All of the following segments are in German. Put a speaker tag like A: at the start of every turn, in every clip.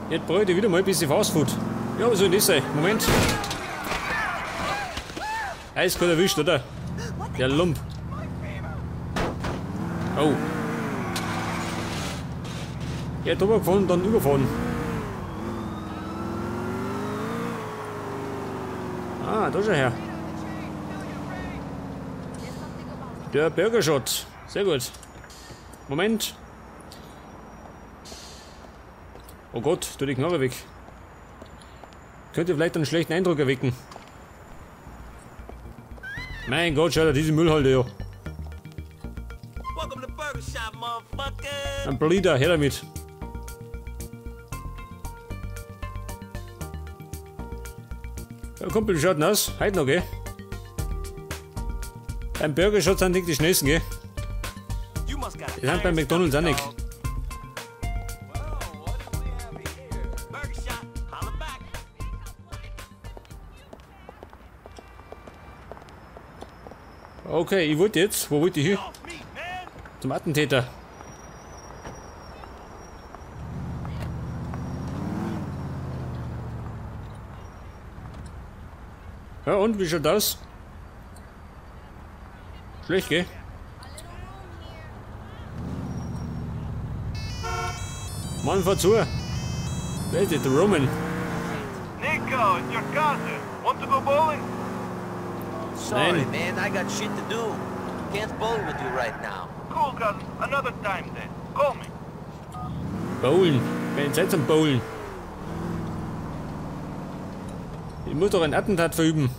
A: Jetzt brauche ich wieder mal ein bisschen Fastfood. Ja, was soll das sein? Moment. Eiskalt erwischt, oder? Der Lump. Oh. Ja, drüber gefahren und dann überfahren. Ah, da ist er her. Der Burgershot. Sehr gut. Moment. Oh Gott, tu die Knarre weg. Könnte vielleicht einen schlechten Eindruck erwecken. Mein Gott, schau dir diese Müllhalde, ja. Ein Bleeder, her damit. Ja, Kumpel, wie schaut denn aus? Heute noch, gell? Beim Burgershot sind nicht die schnellsten, gell? Die sind beim McDonald's auch nicht. Okay, ich wollte jetzt, wo wollte ich hin? Zum Attentäter. Ja und, wie schaut das? Schlecht, gell? Mann, fahr zu! Wer ist das, der Roman?
B: Nico, it's your cousin. Want to go bowling?
C: Sorry, man, I got shit to do. Can't bowl with you right now.
B: Cool, cousin. Another time then. Call me.
A: Bowlen. Keine Zeit zum Bowlen. Ich muss doch ein Attentat verüben.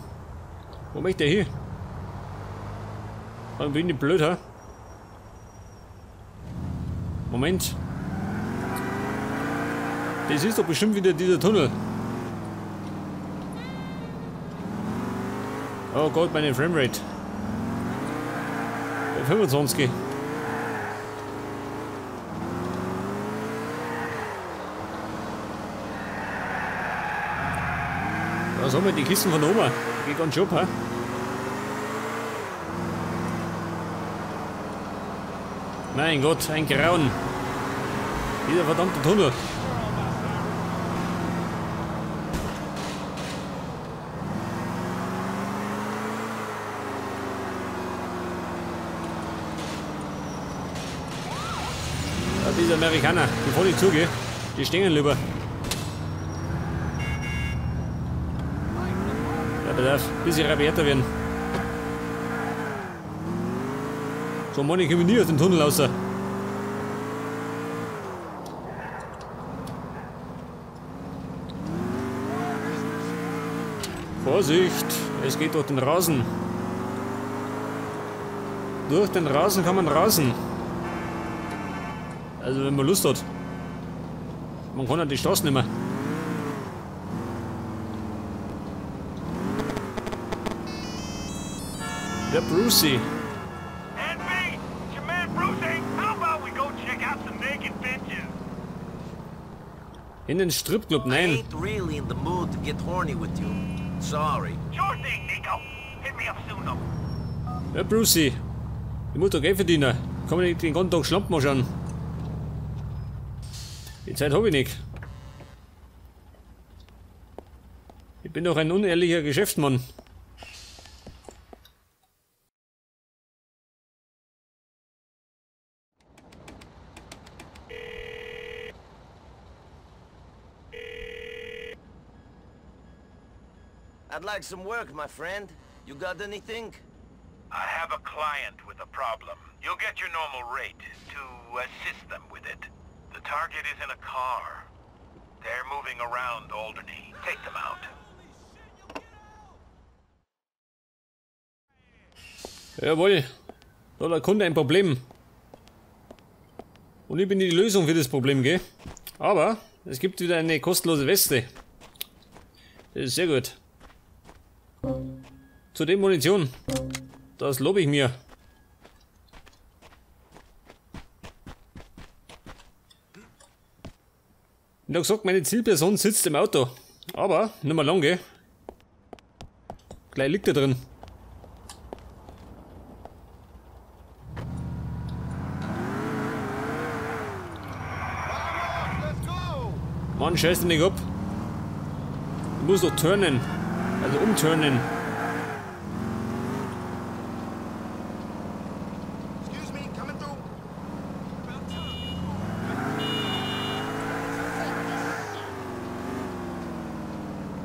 A: Wo möchte der hier? Warum bin ich blöd, ha? Moment. Das ist doch bestimmt wieder dieser Tunnel. Oh Gott, meine Framerate. Bei 25. Was haben wir, die Kisten von Oma? Geht ganz schön, ha? Mein Gott, ein Grauen. Dieser verdammte Tunnel. Ja, diese Amerikaner, die fahren nicht zu, gell? Die stehen lieber. Ja, der darf ein bisschen rabierter werden. So, Mann, ich komme nie aus dem Tunnel raus. Vorsicht, es geht durch den Rasen. Durch den Rasen kann man rasen. Also wenn man Lust hat. Man kann ja die Straßen nicht mehr. Der Brucey. In den Stripclub, nein.
C: I ain't really in the mood to get horny with you. Sorry.
B: Sure thing, Nico. Hit me up soon, though.
A: Ja, Brucey. Ich muss doch Geld verdienen. Kann man nicht den ganzen Tag Schlampen anschauen. Die Zeit habe ich nicht. Ich bin doch ein unehrlicher Geschäftsmann.
C: I'd like some work, my friend. You got anything?
B: I have a client with a problem. You'll get your normal rate to assist them with it. The target is in a car. They're moving around Alderney. Take them out.
A: Jawohl. Da hat der Kunde ein Problem. Und ich bin die Lösung für das Problem, gell? Aber es gibt wieder eine kostenlose Weste. Das ist sehr gut. Zudem Munition. Das lobe ich mir. Ich habe gesagt, meine Zielperson sitzt im Auto. Aber nicht mehr lang, gell? Gleich liegt er drin. Mann, scheiß dich nicht ab. Du musst doch turnen. Also umturnen.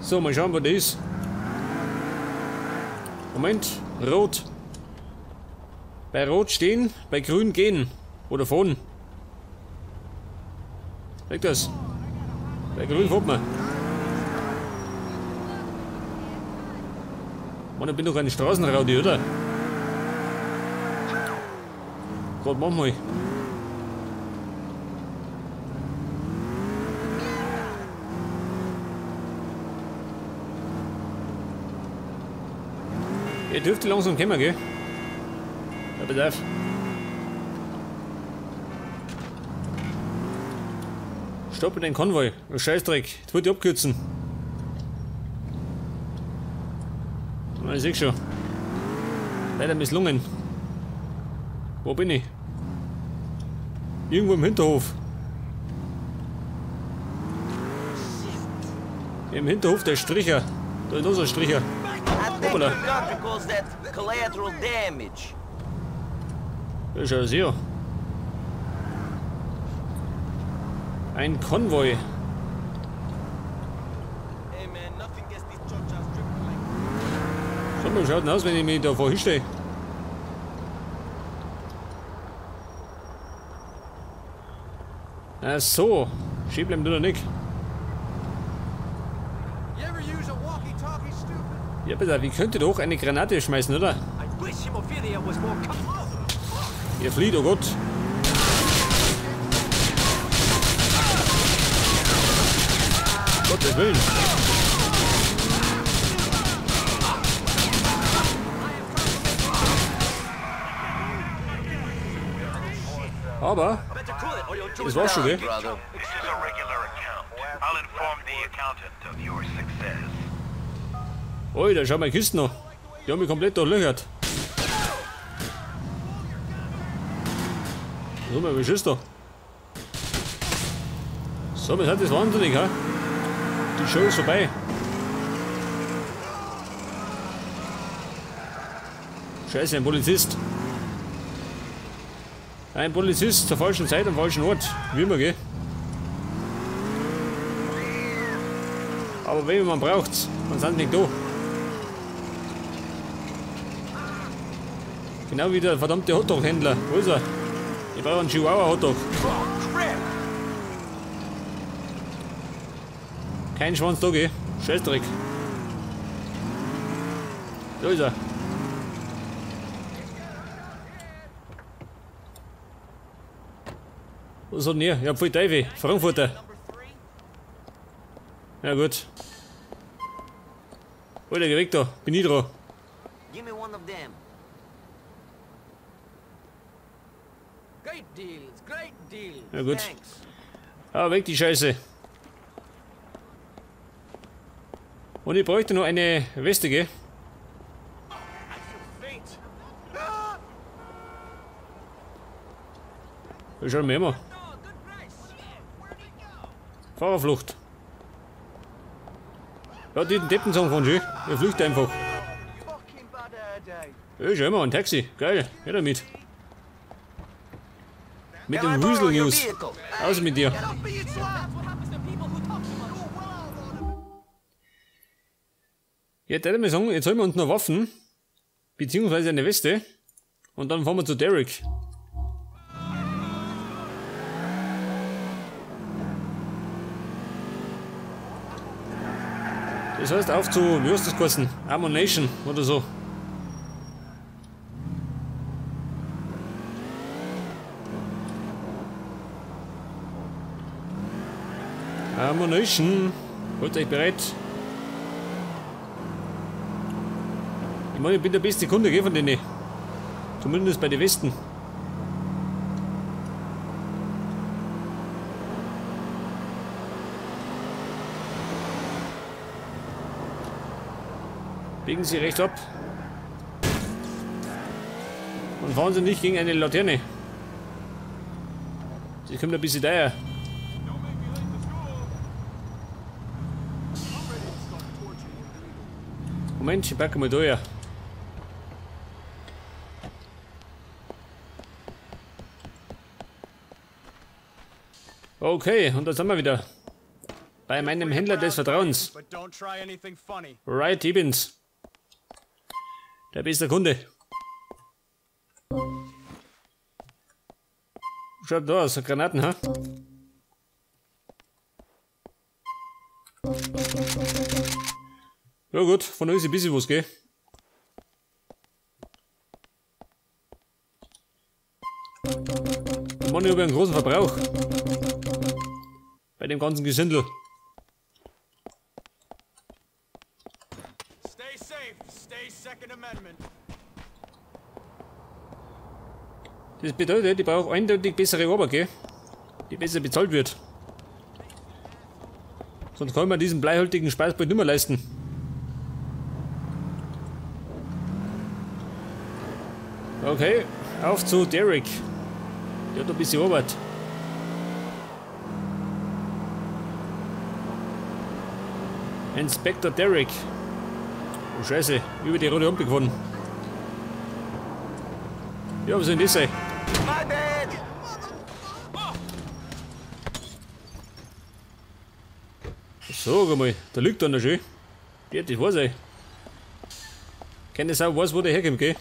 A: So, mal schauen, wo das ist. Moment, rot. Bei rot stehen, bei grün gehen. Oder fahren. Weg das. Bei grün fährt man. Mann, ich bin doch eine Straßenraudi, oder? Gott, mach mal. Ihr dürft langsam kommen, gell? Ja, bitte auf. Stoppe den Konvoi. Oh, Scheißdreck. Das wollte ich abkürzen. Na, ich seh schon. Leider misslungen. Wo bin ich? Irgendwo im Hinterhof. Im Hinterhof der Stricher. Da ist unser Stricher. Hoppala. Ja, schau her. Ein Konvoi. Schau mal, schaut denn aus, wenn ich mich da vorhin stehe. Ach so. Schiebleiben du da nicht. Ja, bitte, wie könnt ihr doch eine Granate schmeißen, oder? Ihr flieht, oh Gott. Gottes Willen. Aber, das war's schon, gell? Alter, schau mal Kisten noch. Die haben mich komplett durchlöchert. So, mal, wie schießt da? So, was hat das wahnsinnig, ha? Die Show ist vorbei. Scheiße, ein Polizist. Ein Polizist zur falschen Zeit am falschen Ort. Wie immer, gell? Aber wenn man braucht's, dann sind nicht da. Genau wie der verdammte Hotdog-Händler. Wo ist er? Ich brauche einen Chihuahua-Hotdog. Kein Schwanz da, geh. Scheißdreck. Da ist er. Was hat denn hier? Ja, voll Teufel. Frankfurter. Ja, gut. Alter, geh weg da. Bin ich dran. Ja, gut. Ah, weg die Scheiße. Und ich bräuchte noch eine Weste, gell? Ja, schauen wir immer. Fahrerflucht. Ja, die Deppensong von schön. Er flüchtet einfach. Ja, schau mal, ein Taxi. Geil. Ja, damit. Mit dem Weasel News. Aus mit dir. Ja, der mir sagen, jetzt holen wir uns noch Waffen. Beziehungsweise eine Weste. Und dann fahren wir zu Derek. Das heißt auf zu, wie heißt das geheißen? Ammunition oder so. Ammunition. Holt euch bereit. Ich meine, ich bin der beste Kunde, gell, von denen. Zumindest bei den Westen. Biegen Sie rechts ab. Und fahren Sie nicht gegen eine Laterne. Sie kommt ein bisschen daher. Moment, ich packe mal da ja. Okay, und da sind wir wieder. Bei meinem Händler des Vertrauens. Right, ich bin's. Der beste Kunde. Schaut da aus, Granaten, ha? Ja gut, von uns ein bisschen was, gell? Der Mann über einen großen Verbrauch. Bei dem ganzen Gesindel.
D: Stay safe, stay Second Amendment.
A: Das bedeutet, ich brauche eindeutig bessere Arbeit, gell? Die besser bezahlt wird. Sonst kann man diesen bleihaltigen Spaß bald nicht mehr leisten. Okay, auf zu Derek. Der hat ein bisschen Arbeit. Inspektor Derek. Oh Scheiße, über die rote Ampel gefahren. Ja, was soll denn das sein?
C: My bad!
A: Sag einmal, da liegt einer schön. Ja, das weiß ich. Keine Sau weiß, wo der herkommt, gell?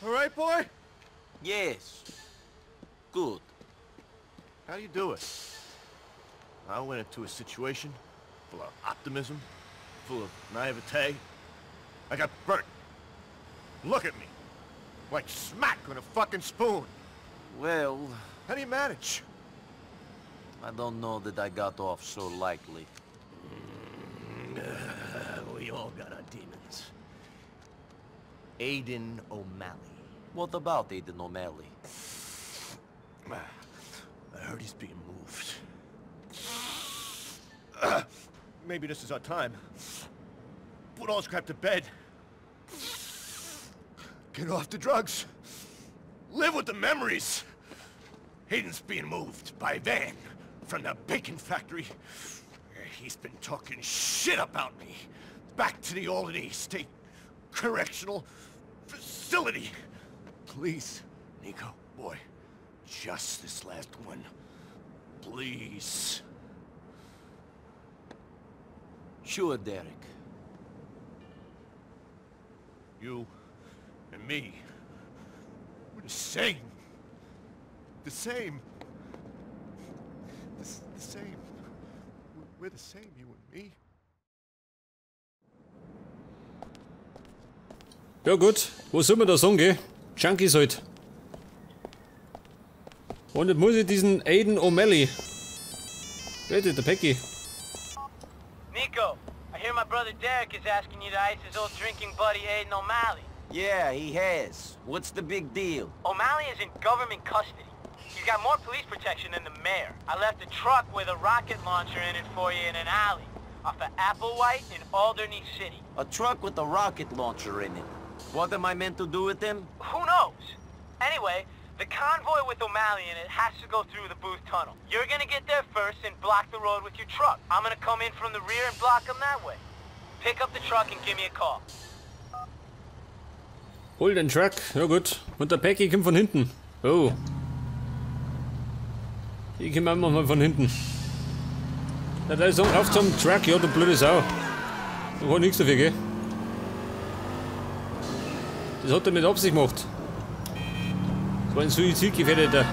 D: All right, boy?
C: Yes. Good.
E: How do you do it? I went into a situation full of optimism, full of naivete. I got burnt. Look at me. Like smack on a fucking spoon.
C: Well,
E: How do you manage?
C: I don't know that I got off so lightly.
E: We all got our demons. Aiden O'Malley.
C: What about Aiden O'Malley?
E: I heard he's being moved. Maybe this is our time. Put all this crap to bed. Get off the drugs. Live with the memories. Aiden's being moved by van from the bacon factory. He's been talking shit about me. Back to the Albany State Correctional Facility. Please, Nico, boy. Just this last one. Please.
C: Sure, Derek.
E: You and me. We're the same. The same. The same. We're the same, you and me.
A: Ja gut, was soll man da sagen, gell? Junkies halt. Und jetzt muss ich diesen Aiden O'Malley. Bitte, der Pecky.
F: Nico, I hear my brother Derek is asking you to ice his old drinking buddy Aiden O'Malley.
C: Yeah, he has. What's the big deal?
F: O'Malley is in government custody. He's got more police protection than the mayor. I left a truck with a rocket launcher in it for you in an alley off of Applewhite in Alderney City.
C: A truck with a rocket launcher in it. What am I meant to do with them?
F: Who knows? Anyway, the convoy with O'Malley in it has to go through the Booth Tunnel. You're gonna get there first and block the road with your truck. I'm gonna come in from the rear and block them that way. Pick up the truck and give me a call.
A: Hol den Truck, ja gut. Und der Pecky kommt von hinten. Oh. Ich komme auch mal von hinten. Da ist so auf zum Truck, ja, du blöde Sau. Da war nichts dafür, gell? Das hat er mit Absicht gemacht. Das war ein Suizidgefährdeter.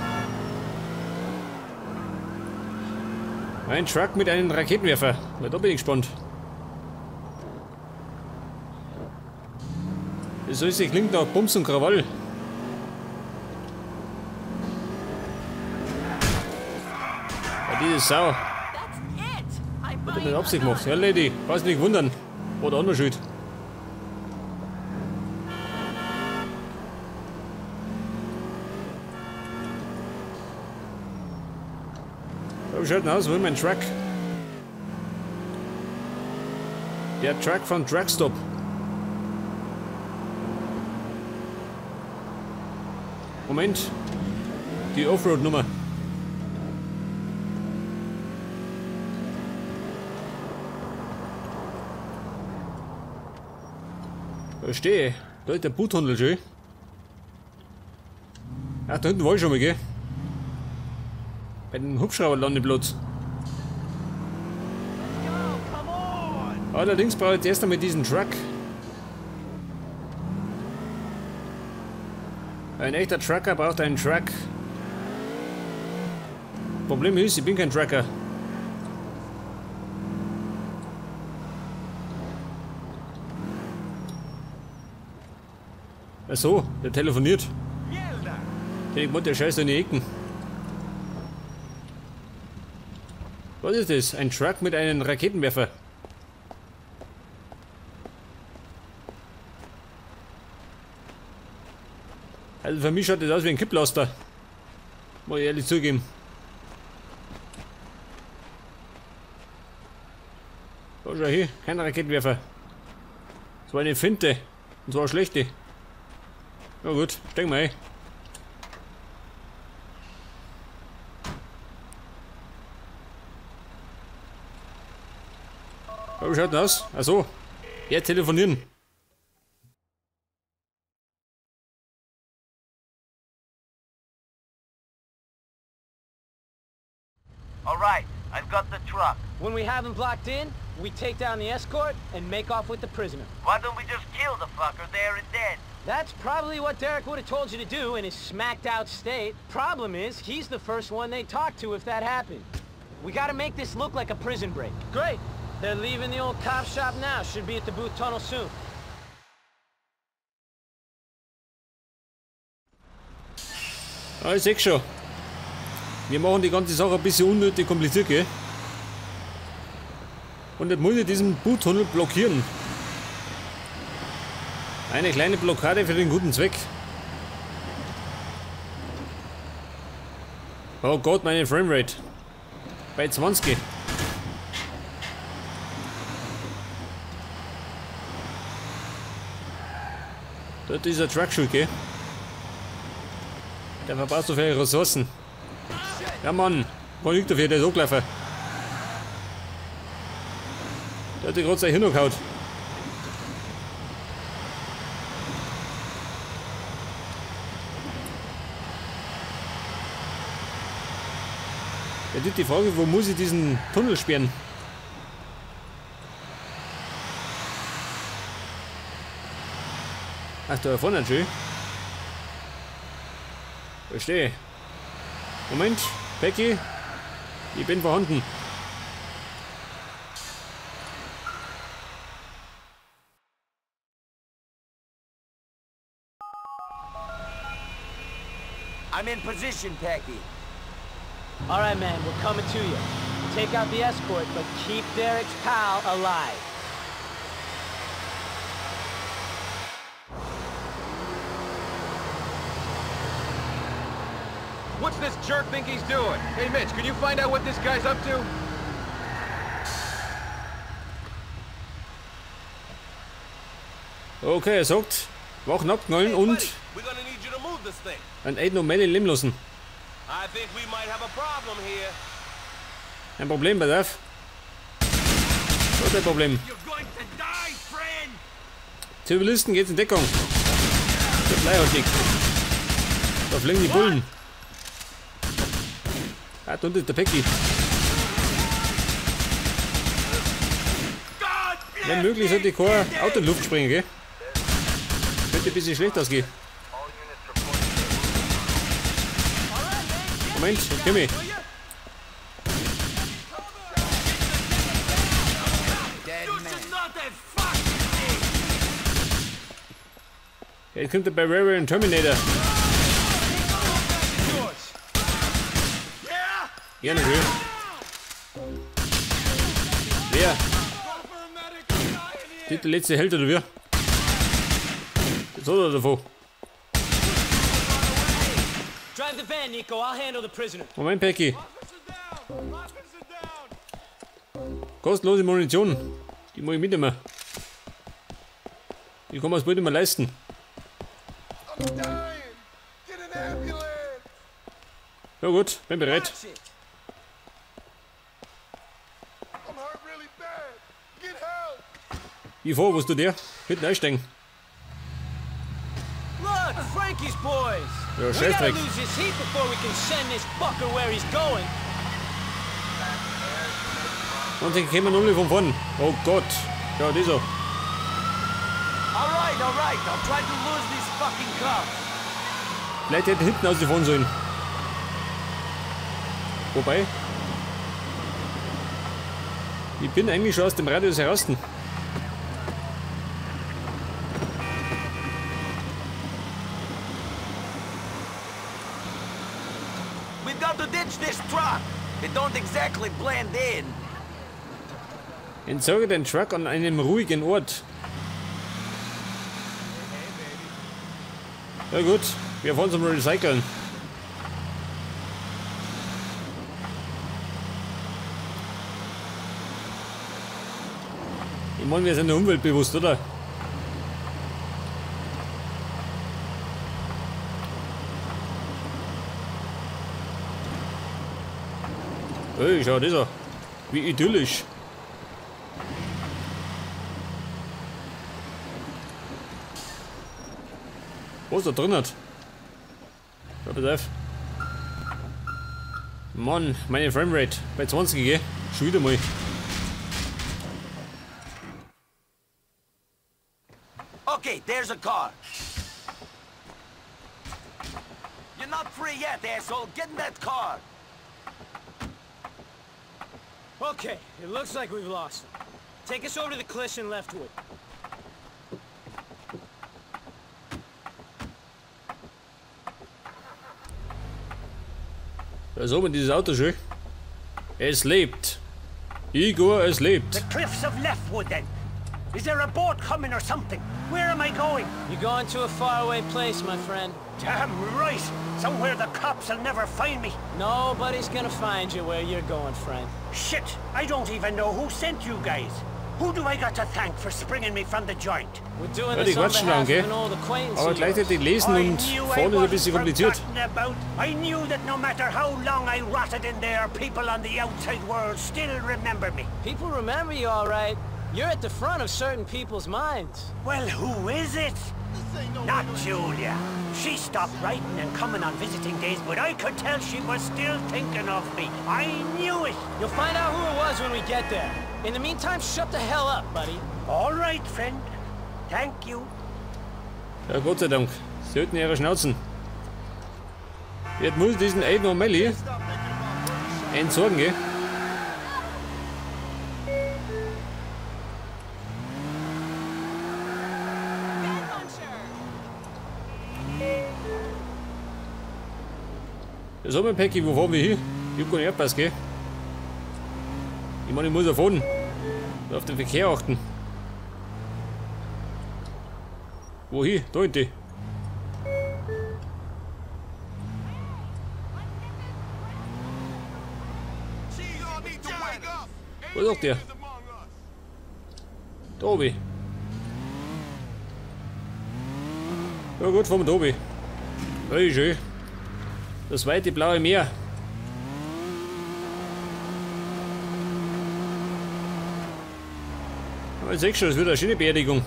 A: Ein Truck mit einem Raketenwerfer. Na, da bin ich gespannt. Das alles klingt nach Bums und Krawall. Ja, diese Sau. Hat er mit Absicht gemacht. Ja, Lady, brauchst nicht wundern. Oder anders schuld. So schaut denn aus, wo ist mein Truck? Der Truck von Truckstop. Moment. Die Offroad-Nummer. Verstehe. Da ist der Boottunnel schön. Ach, da hinten war ich schon mal, gell? Bei dem Hubschrauberlandeplatz. Allerdings brauche ich jetzt erst einmal diesen Truck. Ein echter Trucker braucht einen Truck. Problem ist, ich bin kein Trucker. Ach so, der telefoniert. Ich wollte der Scheiße in die Ecken. Was ist das? Ein Truck mit einem Raketenwerfer. Also für mich schaut das aus wie ein Kipplaster. Muss ich ehrlich zugeben. Oh, schau hier, kein Raketenwerfer. Das war eine Finte. Und zwar eine schlechte. Na gut, steig mal ein. Wie schaut denn aus? Achso, ja, telefonieren.
F: Alright, I've got the truck. When we have him blocked in, we take down the escort and make off with the prisoner. Why don't we just kill the fucker there and then? That's probably what Derek would have told you to do in his smacked out state. Problem is, he's the first one they talk to if that happened. We gotta make this look like a prison break. Great. They're leaving the old cop shop now. Should be at the booth tunnel soon.
A: Ah, ich seh's schon. Wir machen die ganze Sache ein bisschen unnötig kompliziert, gell? Und jetzt muss ich diesen Boottunnel blockieren. Eine kleine Blockade für den guten Zweck. Oh Gott, meine Framerate. Bei 20. Dort ist der Truck schuld, gell? Der verbraucht so viele Ressourcen. Ja Mann, wo liegt dafür, der ist hochgelaufen. Der hat dir gerade sein Hirn gehauen. Ja, die Frage, wo muss ich diesen Tunnel sperren? Ach, da vorne schön. Verstehe. Moment, Becky, ich bin vorhanden.
C: I'm in position, Pecky.
F: All right, man, we're coming to you. Take out the escort, but keep Derek's pal alive.
G: What's this jerk think he's doing? Hey, Mitch, can you find out what this guy's up to?
A: Okay, er sagt, Wachen abknallen und ein Aiden und Melly leben lassen. Ein Problem, pass auf. Was ist ein Problem? Zivilisten geht's in Deckung. Der Bleihartig. Da fliegen die Bullen. Ah, da unten ist der Pecky. Wenn möglich sollte kein Auto in die Luft springen, gell? Könnte ein bisschen schlecht ausgehen. Moment, ich komm ich. Ja, jetzt kommt der Bavarian Terminator. Gerne schön. Wer? Der letzte Held oder wer? Das hat er davon. Moment, Pecky. Kostenlose Munition. Die muss ich mitnehmen. Die kann man es bald nicht mehr leisten. Ja gut, bin bereit. Wie vor, wo ist du der? Hinten einsteigen.
F: Frankie's boys.
A: Ja,
F: We
A: scheiß
F: gotta
A: Dreck.
F: lose his heat before we can send this fucker where he's going.
A: Und dann kommen wir nur von vorn. Oh Gott. Ja, dieser.
C: All right. I'll try to lose this fucking car.
A: Vielleicht hätte hinten ausgefahren sollen. Wobei. Ich bin eigentlich schon aus dem Radius heraus.
C: We've got to ditch this truck. They don't exactly blend in.
A: Entsorge den Truck an einem ruhigen Ort. Ja gut, wir fahren zum Recyceln. Ich meine, wir sind der Umwelt bewusst, oder? Hey, schau, das ist er. Wie idyllisch. Was da drin hat? Ja, pass auf. Mann, meine Framerate bei 20 gell? Schon wieder mal.
C: Okay, there's a car. You're not free yet, asshole. Get in that car.
F: Okay, it looks like we've lost him. Take us over to the cliffs in Leftwood.
A: Da oben dieses Auto schön. Es lebt. Igor, es lebt.
H: The cliffs of Leftwood, then. Is there a boat coming or something? Where am I going?
F: You're going to a faraway place, my friend.
H: Damn right. Somewhere the cops will never find me.
F: Nobody's gonna find you where you're going, friend.
H: Shit, I don't even know who sent you guys. Who do I got to thank for springing me from the joint?
F: We're doing
A: Ja, die
F: this on
A: quatschen lang,
F: behalf
A: gell?
F: of an old acquaintance
A: Aber
F: of yours.
A: gleichzeitig lesen
H: I
A: und
H: knew I
A: vorne ist ein
H: wasn't
A: bisschen kompliziert.
H: forgotten about. I knew that no matter how long I rotted in there, people on the outside world still remember me.
F: People remember you all right. You're at the front of certain people's minds.
H: Well, who is it? Not Julia. She stopped writing and coming on visiting days, but I could tell she was still thinking of me. I knew it.
F: You'll find out who it was when we get there. In the meantime, shut the hell up, buddy.
H: All right, friend. Thank you.
A: Ja, Gott sei Dank. Sie halten ihre Schnauzen. Jetzt muss ich diesen Aiden O'Malley entsorgen, gell? Das haben wir, Päcki, wo fahren wir hin? Ich hab gar nicht Erdpass, gell? Ich meine, ich muss auf auf den Verkehr achten. Wohin? Da hinten. Was sagt der? Da oben. Ja gut, fahren wir da oben. Hey, schön. Das weite blaue Meer. Aber jetzt siehst du, das wird eine schöne Beerdigung.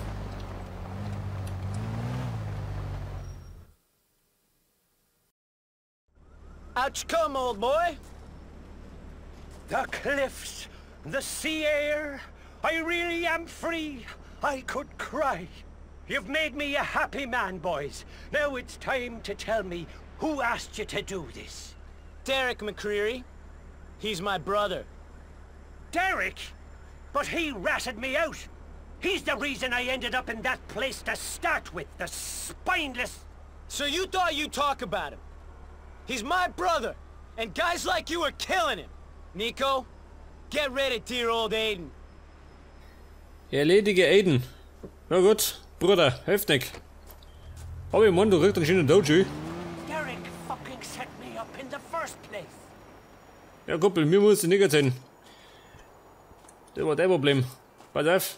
F: Out you come, old boy.
H: The cliffs, the sea air. I really am free. I could cry. You've made me a happy man, boys. Now it's time to tell me who asked you to do this.
F: Derek McCreary. He's my brother.
H: Derek? But he ratted me out. He's the reason I ended up in that place to start with, the spineless...
F: So you thought you'd talk about him. He's my brother, and guys like you are killing him. Nico, get rid of dear old Aiden.
A: Erledige Aiden. Na gut, Bruder, heftig. Aber ich meine, du kriegst einen schönen Dojo.
H: Derek fucking set me up in the first place.
A: Ja, Kumpel, mir musst du nicht erzählen. Das war dein Problem. Pass auf.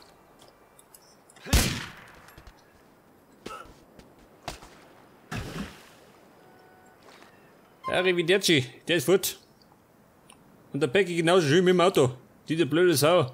A: Arrivederci, der ist fort. Und der Päcki genauso schön mit dem Auto. Diese blöde Sau.